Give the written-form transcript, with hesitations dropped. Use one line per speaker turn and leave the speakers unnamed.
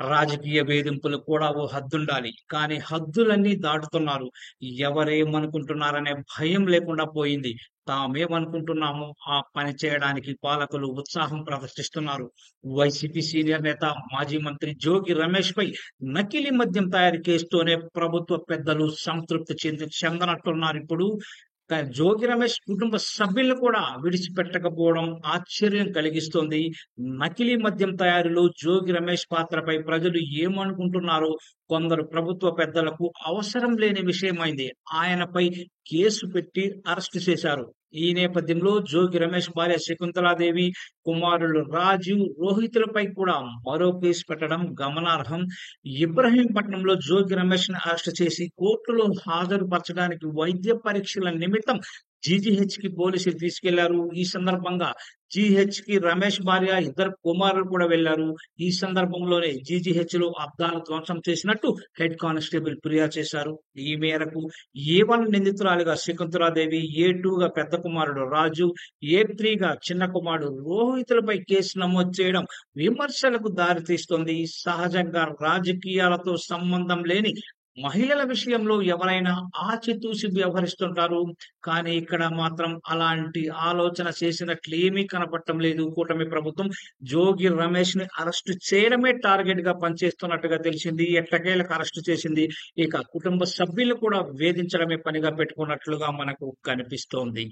రాజకీయ వేధింపులు కూడా ఓ హద్దుండాలి. కానీ హద్దులన్నీ దాటుతున్నారు. ఎవరేమనుకుంటున్నారనే భయం లేకుండా పోయింది. తామేమనుకుంటున్నామో ఆ పని చేయడానికి పాలకులు ఉత్సాహం ప్రదర్శిస్తున్నారు. వైసీపీ సీనియర్ నేత, మాజీ మంత్రి జోగి రమేష్‌పై నకిలీ మద్యం తయారీ కేసుతోనే ప్రభుత్వ పెద్దలు సంతృప్తి చెందనట్టున్నారిప్పుడు. జోగి రమేష్ కుటుంబ సభ్యులను కూడా విడిచిపెట్టకపోవడం ఆశ్చర్యం కలిగిస్తోంది. నకిలీ మద్యం తయారీలో జోగి రమేష్ పాత్రపై ప్రజలు ఏమనుకుంటున్నారో కొందరు ప్రభుత్వ పెద్దలకు అవసరం లేని విషయమైంది. ఆయనపై కేసు పెట్టి అరెస్టు చేశారు. ఈ నేపథ్యంలో జోగి రమేష్ భార్య శకుంతలాదేవి, కుమారులు రాజు, రోహితులపై కూడా మరో కేసు పెట్టడం గమనార్హం. ఇబ్రహీంపట్నంలో జోగి రమేష్‌ని అరెస్టు చేసి కోర్టులో హాజరుపరచడానికి వైద్య పరీక్షల నిమిత్తం జీజీహెచ్‌కి పోలీసులు తీసుకెళ్లారు. ఈ సందర్భంగా జీహెచ్‌కి రమేష్ భార్య, ఇద్దరు కుమారులు కూడా వెళ్లారు. ఈ సందర్భంలోనే జీజీహెచ్‌లో అద్దాలు ధ్వంసం చేసినట్టు హెడ్ కానిస్టేబుల్ ఫిర్యాదు చేశారు. ఈ మేరకు ఏ1 నిందితురాలిగా శకుంతలాదేవి, ఏ2గా పెద్ద కుమారుడు రాజు, ఏ3గా చిన్న కుమారుడు రోహితులపై కేసు నమోదు చేయడం విమర్శలకు దారితీస్తోంది. సహజంగా రాజకీయాలతో సంబంధం లేని మహిళల విషయంలో ఎవరైనా ఆచితూచి వ్యవహరిస్తుంటారు. కానీ ఇక్కడ మాత్రం అలాంటి ఆలోచన చేసినట్లేమీ కనపడటం లేదు. కూటమి ప్రభుత్వం జోగి రమేష్‌ని అరెస్టు చేయడమే టార్గెట్‌గా పనిచేస్తున్నట్టుగా తెలిసింది. ఎట్టకేలకు అరెస్టు చేసింది. ఇక కుటుంబ సభ్యులు కూడా వేధించడమే పనిగా పెట్టుకున్నట్లుగా మనకు కనిపిస్తోంది.